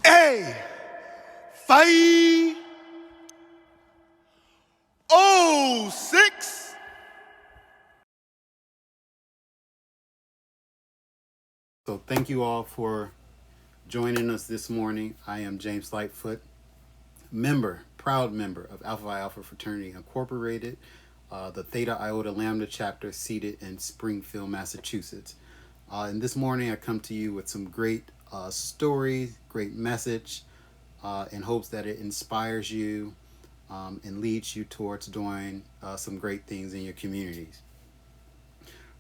A 506. So thank you all for joining us this morning. I am James Lightfoot, proud member of Alpha Phi Alpha Fraternity Incorporated, the Theta Iota Lambda chapter seated in Springfield, Massachusetts. And this morning I come to you with some great stories, great message, in hopes that it inspires you and leads you towards doing some great things in your communities.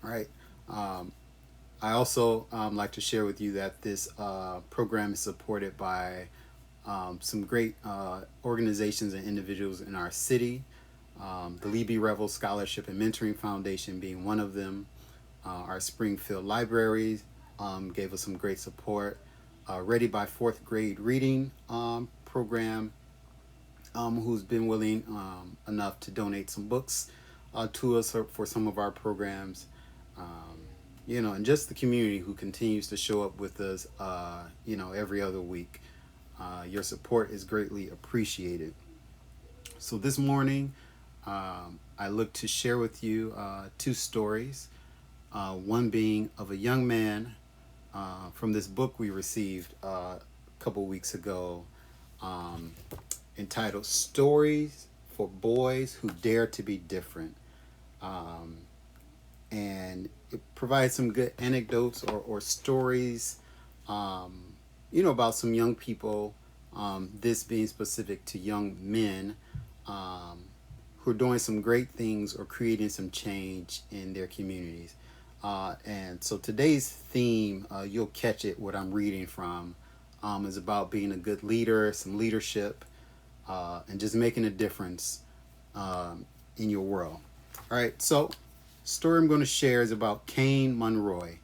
All right. Um, I also like to share with you that this program is supported by some great organizations and individuals in our city. The Lee B. Revel Scholarship and Mentoring Foundation being one of them. Our Springfield Library gave us some great support. Ready by Fourth Grade Reading program, who's been willing enough to donate some books to us for some of our programs. And just the community who continues to show up with us, every other week. Your support is greatly appreciated. So this morning, I look to share with you two stories. One being of a young man from this book we received a couple weeks ago, um, entitled Stories for Boys Who Dare to Be Different. Um, and it provides some good anecdotes or stories, um, about some young people, this being specific to young men um, who are doing some great things or creating some change in their communities. And so today's theme, you'll catch it, what I'm reading from, is about being a good leader, some leadership, and just making a difference in your world. All right, so story I'm going to share is about Kane Monroy.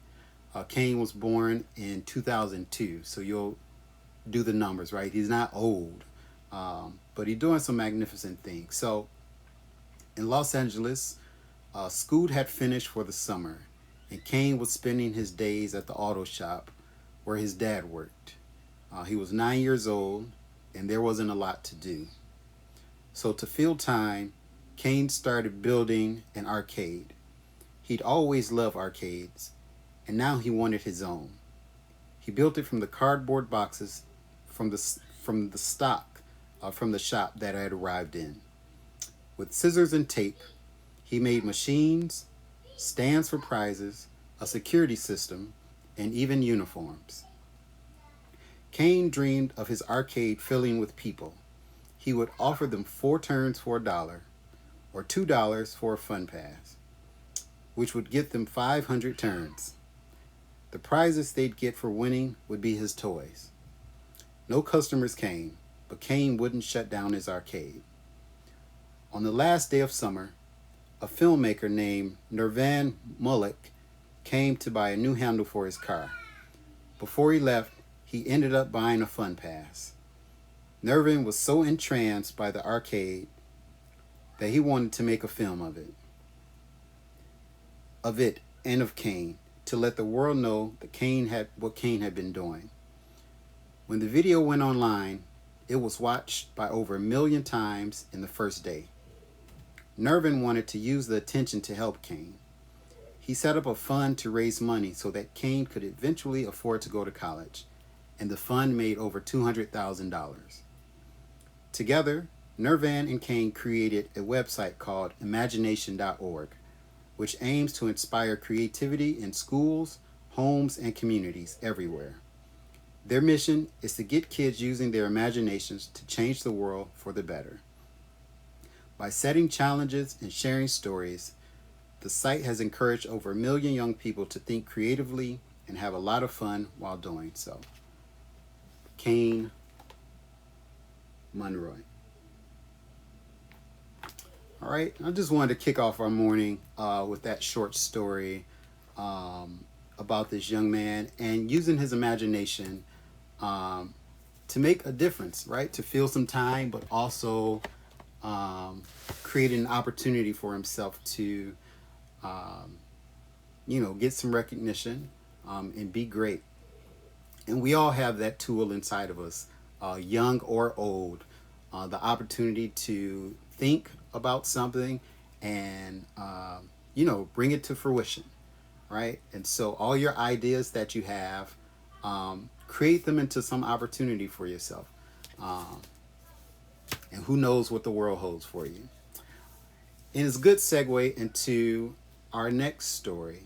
Kane was born in 2002, so you'll do the numbers, right? He's not old, but he's doing some magnificent things. So in Los Angeles, school had finished for the summer, and Kane was spending his days at the auto shop where his dad worked. He was 9 years old, and there wasn't a lot to do. So to fill time, Kane started building an arcade. He'd always loved arcades, and now he wanted his own. He built it from the cardboard boxes from the stock from the shop that had arrived in. With scissors and tape, he made machines, stands for prizes, a security system, and even uniforms. Kane dreamed of his arcade filling with people. He would offer them 4 turns for $1 or $2 for a fun pass, which would get them 500 turns. The prizes they'd get for winning would be his toys. No customers came, but Kane wouldn't shut down his arcade. On the last day of summer, a filmmaker named Nervan Mullick came to buy a new handle for his car. Before he left, he ended up buying a fun pass. Nervan was so entranced by the arcade that he wanted to make a film of it and of Kane, to let the world know that what Kane had been doing. When the video went online, it was watched by over 1 million times in the first day. Nervan wanted to use the attention to help Kane. He set up a fund to raise money so that Kane could eventually afford to go to college, and the fund made over $200,000. Together, Nervan and Kane created a website called imagination.org, which aims to inspire creativity in schools, homes, and communities everywhere. Their mission is to get kids using their imaginations to change the world for the better. By setting challenges and sharing stories, the site has encouraged over 1 million young people to think creatively and have a lot of fun while doing so. Kane Monroy. All right, I just wanted to kick off our morning with that short story about this young man and using his imagination to make a difference, right? To fill some time, but also create an opportunity for himself to, get some recognition and be great. And we all have that tool inside of us, young or old, the opportunity to think about something and, bring it to fruition, right? And so all your ideas that you have, create them into some opportunity for yourself. Um, and who knows what the world holds for you. And it's a good segue into our next story,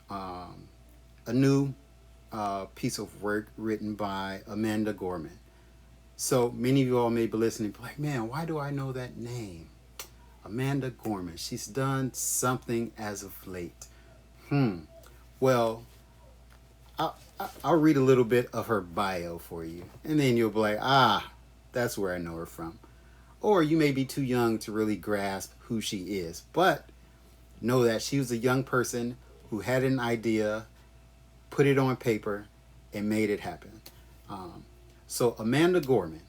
a new piece of work written by Amanda Gorman. So many of you all may be listening, be like, man, why do I know that name? Amanda Gorman. She's done something as of late. Well, I'll read a little bit of her bio for you, and then you'll be like, that's where I know her from. Or you may be too young to really grasp who she is, but know that she was a young person who had an idea, put it on paper, and made it happen. So Amanda Gorman,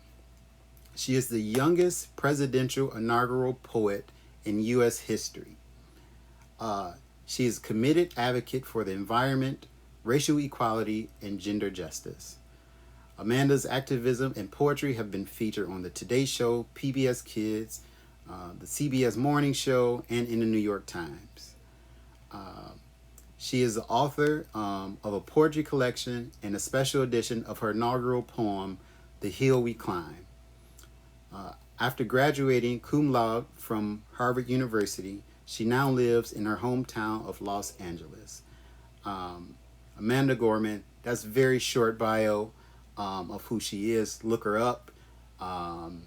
she is the youngest presidential inaugural poet in U.S. history. She is a committed advocate for the environment, racial equality, and gender justice. Amanda's activism and poetry have been featured on the Today Show, PBS Kids, the CBS Morning Show, and in the New York Times. She is the author of a poetry collection and a special edition of her inaugural poem, The Hill We Climb. After graduating cum laude from Harvard University, she now lives in her hometown of Los Angeles. Amanda Gorman, that's a very short bio of who she is. Look her up. From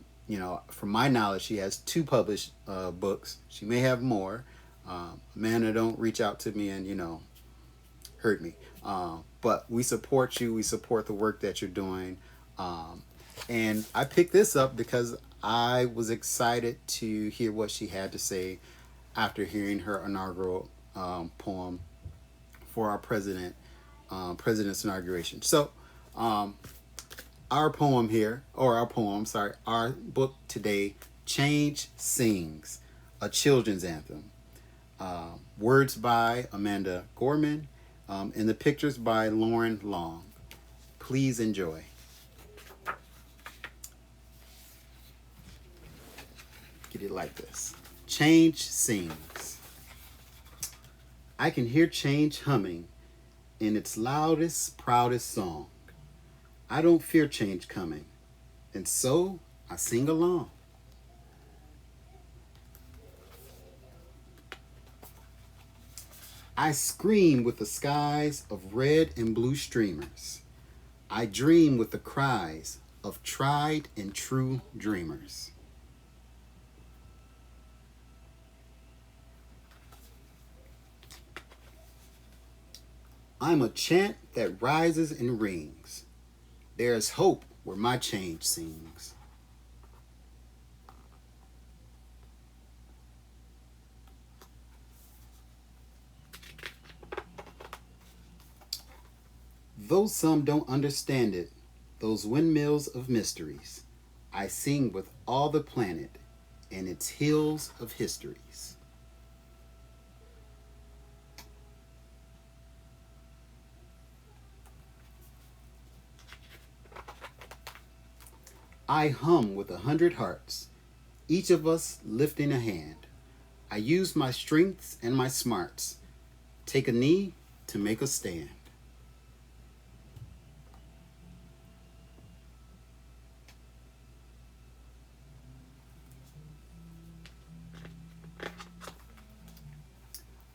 my knowledge, she has 2 published books. She may have more. Amanda, don't reach out to me and, hurt me. But we support you. We support the work that you're doing. And I picked this up because I was excited to hear what she had to say after hearing her inaugural poem for our president's inauguration. So, our book today, Change Sings, a children's anthem. Words by Amanda Gorman, and the pictures by Lauren Long. Please enjoy. Get it like this. Change sings. I can hear change humming in its loudest, proudest song. I don't fear change coming, and so I sing along. I scream with the skies of red and blue streamers. I dream with the cries of tried and true dreamers. I'm a chant that rises and rings. There is hope where my change sings. Though some don't understand it, those windmills of mysteries, I sing with all the planet and its hills of histories. I hum with 100 hearts, each of us lifting a hand. I use my strengths and my smarts, take a knee to make a stand.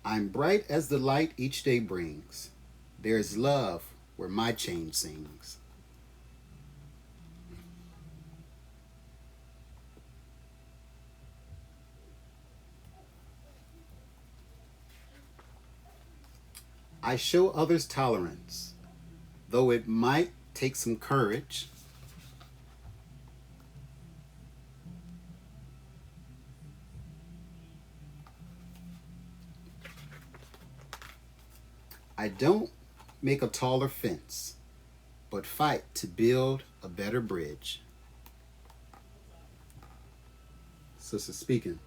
I'm bright as the light each day brings. There is love where my change sings. I show others tolerance, though it might take some courage. I don't make a taller fence, but fight to build a better bridge. Sister speaking.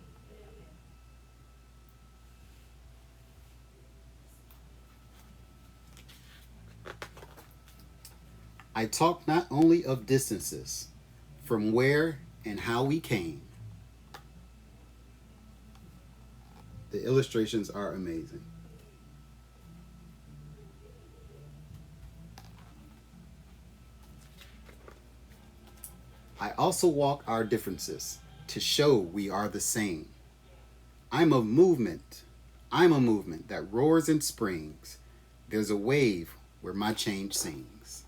I talk not only of distances, from where and how we came. The illustrations are amazing. I also walk our differences to show we are the same. I'm a movement. I'm a movement that roars and springs. There's a wave where my change sings.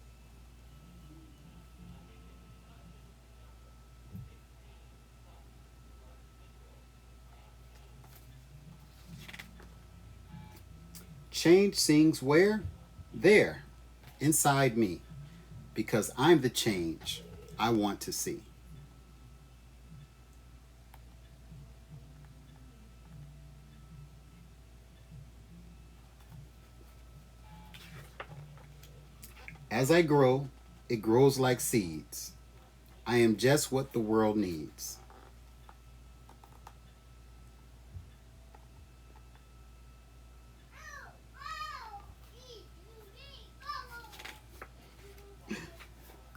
Change sings where? There, inside me, because I'm the change I want to see. As I grow, it grows like seeds. I am just what the world needs.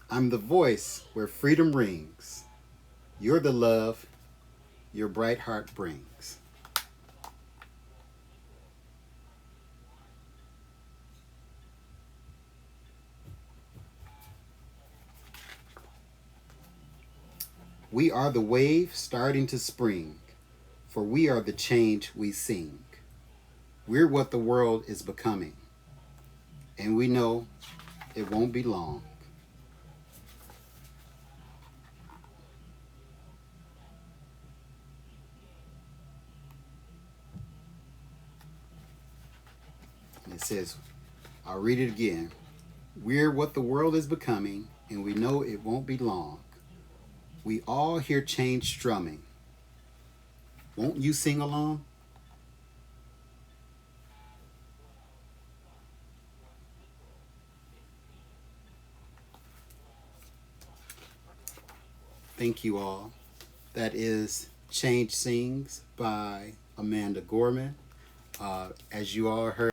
I'm the voice where freedom rings. You're the love your bright heart brings. We are the wave starting to spring, for we are the change we sing. We're what the world is becoming, and we know it won't be long. And it says, I'll read it again. We're what the world is becoming, and we know it won't be long. We all hear change strumming. Won't you sing along? Thank you all. That is Change Sings by Amanda Gorman. As you all heard,